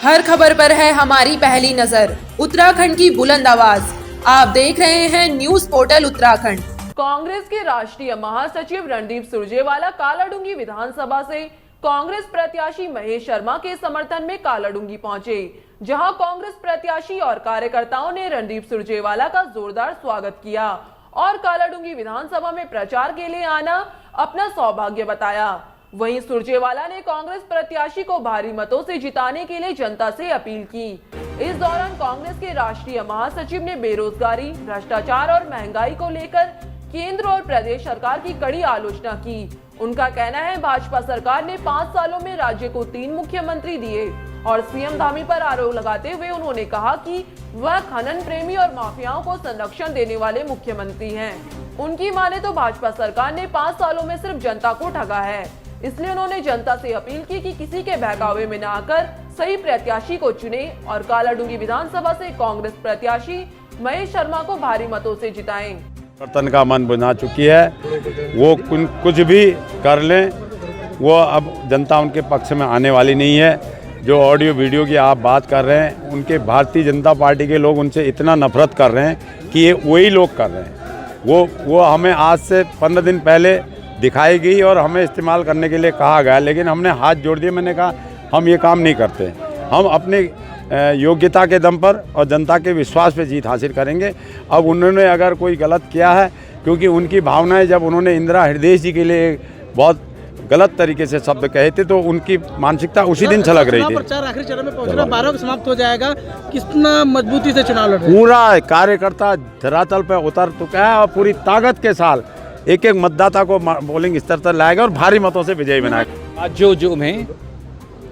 हर खबर पर है हमारी पहली नजर। उत्तराखंड की बुलंद आवाज। आप देख रहे हैं न्यूज पोर्टल उत्तराखंड। कांग्रेस के राष्ट्रीय महासचिव रणदीप सुरजेवाला कालाडूंगी विधानसभा से कांग्रेस प्रत्याशी महेश शर्मा के समर्थन में कालाडूंगी पहुंचे, जहां कांग्रेस प्रत्याशी और कार्यकर्ताओं ने रणदीप सुरजेवाला का जोरदार स्वागत किया और कालाडूंगी विधानसभा में प्रचार के लिए आना अपना सौभाग्य बताया। वहीं सुरजेवाला ने कांग्रेस प्रत्याशी को भारी मतों से जिताने के लिए जनता से अपील की। इस दौरान कांग्रेस के राष्ट्रीय महासचिव ने बेरोजगारी, भ्रष्टाचार और महंगाई को लेकर केंद्र और प्रदेश सरकार की कड़ी आलोचना की। उनका कहना है भाजपा सरकार ने 5 सालों में राज्य को 3 मुख्यमंत्री दिए और सीएम धामी पर आरोप लगाते हुए उन्होंने कहा कि वह खनन प्रेमी और माफियाओं को संरक्षण देने वाले मुख्यमंत्री हैं। उनकी माने तो भाजपा सरकार ने 5 सालों में सिर्फ जनता को ठगा है, इसलिए उन्होंने जनता से अपील की कि किसी के बहकावे में न आकर सही प्रत्याशी को चुने और कालाडूंगी विधानसभा से कांग्रेस प्रत्याशी महेश शर्मा को भारी मतों से जिताएं। परिवर्तन का मन बना चुकी है, वो कुछ भी कर लें, वो अब जनता उनके पक्ष में आने वाली नहीं है। जो ऑडियो वीडियो की आप बात कर रहे हैं, उनके भारतीय जनता पार्टी के लोग उनसे इतना नफरत कर रहे हैं कि ये वही लोग कर रहे हैं। वो हमें आज से 15 दिन पहले दिखाई गई और हमें इस्तेमाल करने के लिए कहा गया, लेकिन हमने हाथ जोड़ दिए। मैंने कहा हम ये काम नहीं करते, हम अपने योग्यता के दम पर और जनता के विश्वास पे जीत हासिल करेंगे। अब उन्होंने अगर कोई गलत किया है, क्योंकि उनकी भावनाएं, जब उन्होंने इंदिरा हृदय जी के लिए बहुत गलत तरीके से शब्द कहे थे, तो उनकी मानसिकता उसी दिन छलक रही थी। प्रचार आखिरी चरण में पहुंचना 12 को समाप्त हो जाएगा, कितना मजबूती से चुनाव लड़ रहे हैं? पूरा कार्यकर्ता धरातल पर उतर चुका है और पूरी ताकत के साथ एक एक मतदाता को पोलिंग स्तर तक लाएगा और भारी मतों से विजयी बनाएगा। आज जो में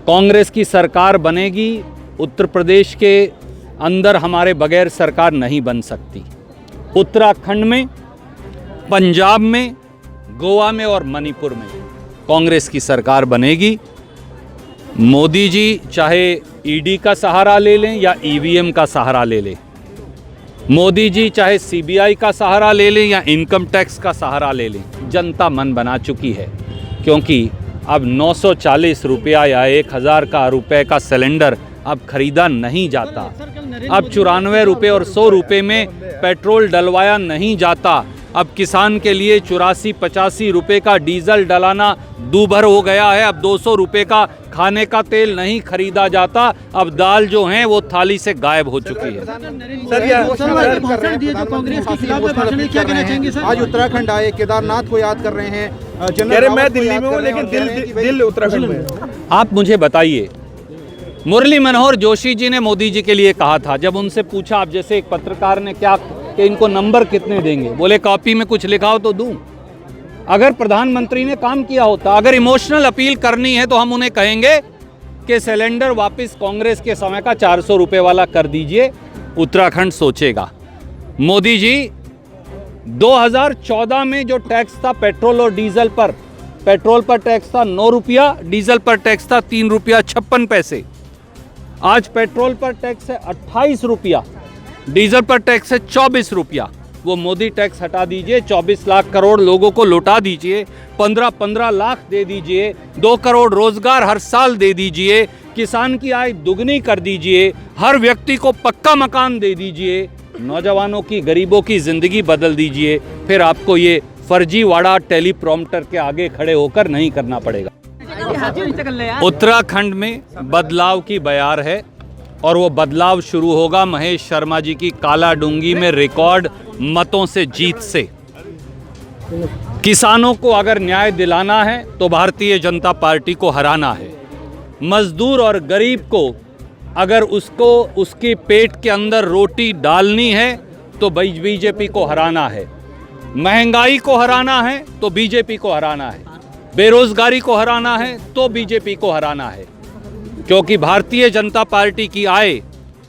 कांग्रेस की सरकार बनेगी, उत्तर प्रदेश के अंदर हमारे बगैर सरकार नहीं बन सकती। उत्तराखंड में, पंजाब में, गोवा में और मणिपुर में कांग्रेस की सरकार बनेगी। मोदी जी चाहे ईडी का सहारा ले लें या ईवीएम का सहारा ले लें, मोदी जी चाहे सीबीआई का सहारा ले लें या इनकम टैक्स का सहारा ले लें, जनता मन बना चुकी है। क्योंकि अब 940 रुपया या 1000 का रुपए का सिलेंडर अब खरीदा नहीं जाता। अब 94 रुपये और 100 रुपये में पेट्रोल डलवाया नहीं जाता। अब किसान के लिए 84-85 रुपये का डीजल डलाना दूभर हो गया है। अब 200 रुपये का खाने का तेल नहीं खरीदा जाता। अब दाल जो है वो थाली से गायब हो चुकी है। आज उत्तराखंड आए, केदारनाथ को याद कर रहे हैं। मैं दिल्ली में हूँ, लेकिन दिल उत्तराखंड में। आप मुझे बताइए, मुरली मनोहर जोशी जी ने मोदी जी के लिए कहा था, जब उनसे पूछा, आप जैसे एक पत्रकार ने, क्या कि इनको नंबर कितने देंगे, बोले कॉपी में कुछ लिखा हो तो दूं। अगर प्रधानमंत्री ने काम किया होता, अगर इमोशनल अपील करनी है तो हम उन्हें कहेंगे कि सिलेंडर वापस कांग्रेस के समय का 400 रुपये वाला कर दीजिए, उत्तराखंड सोचेगा। मोदी जी 2014 में जो टैक्स था पेट्रोल और डीजल पर, पेट्रोल पर टैक्स था 9 रुपया, डीजल पर टैक्स था 3 रुपया 56 पैसे। आज पेट्रोल पर टैक्स है 28 रुपया, डीजल पर टैक्स है 24 रुपया। वो मोदी टैक्स हटा दीजिए, 24 लाख करोड़ लोगों को लौटा दीजिए, 15-15 लाख दे दीजिए, 2 करोड़ रोजगार हर साल दे दीजिए, किसान की आय दुगनी कर दीजिए, हर व्यक्ति को पक्का मकान दे दीजिए, नौजवानों की, गरीबों की जिंदगी बदल दीजिए। फिर आपको ये फर्जीवाड़ा टेलीप्रॉम्प्टर के आगे खड़े होकर नहीं करना पड़ेगा। उत्तराखंड में बदलाव की बयार है और वो बदलाव शुरू होगा महेश शर्मा जी की कालाडूंगी में रिकॉर्ड मतों से जीत से। किसानों को अगर न्याय दिलाना है तो भारतीय जनता पार्टी को हराना है। मजदूर और गरीब को अगर उसको उसके पेट के अंदर रोटी डालनी है तो बीजेपी को हराना है। महंगाई को हराना है तो बीजेपी को हराना है। बेरोजगारी को हराना है तो बीजेपी को हराना है। क्योंकि भारतीय जनता पार्टी की आय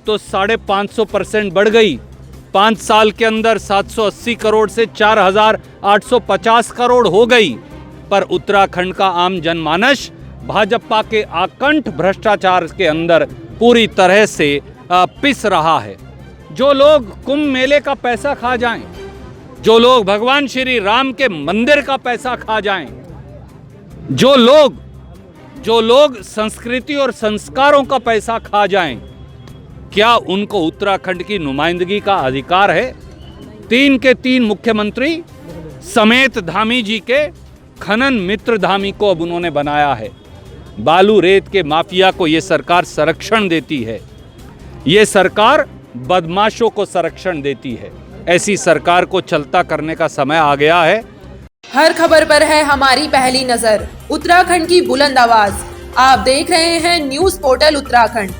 तो 550% बढ़ गई। 5 साल के अंदर 780 करोड़ से 4850 करोड़ हो गई। पर उत्तराखंड का आम जनमानस भाजपा के आकंठ भ्रष्टाचार के अंदर पूरी तरह से पिस रहा है। जो लोग कुंभ मेले का पैसा खा जाएं, जो लोग भगवान श्री राम के मंदिर का पैसा खा जाएं, जो लोग जो लोग संस्कृति और संस्कारों का पैसा खा जाएं, क्या उनको उत्तराखंड की नुमाइंदगी का अधिकार है? 3 के 3 मुख्यमंत्री समेत धामी जी के खनन मित्र धामी को अब उन्होंने बनाया है। बालू रेत के माफिया को ये सरकार संरक्षण देती है, ये सरकार बदमाशों को संरक्षण देती है। ऐसी सरकार को चलता करने का समय आ गया है। हर खबर पर है हमारी पहली नजर। उत्तराखंड की बुलंद आवाज। आप देख रहे हैं न्यूज़ पोर्टल उत्तराखंड।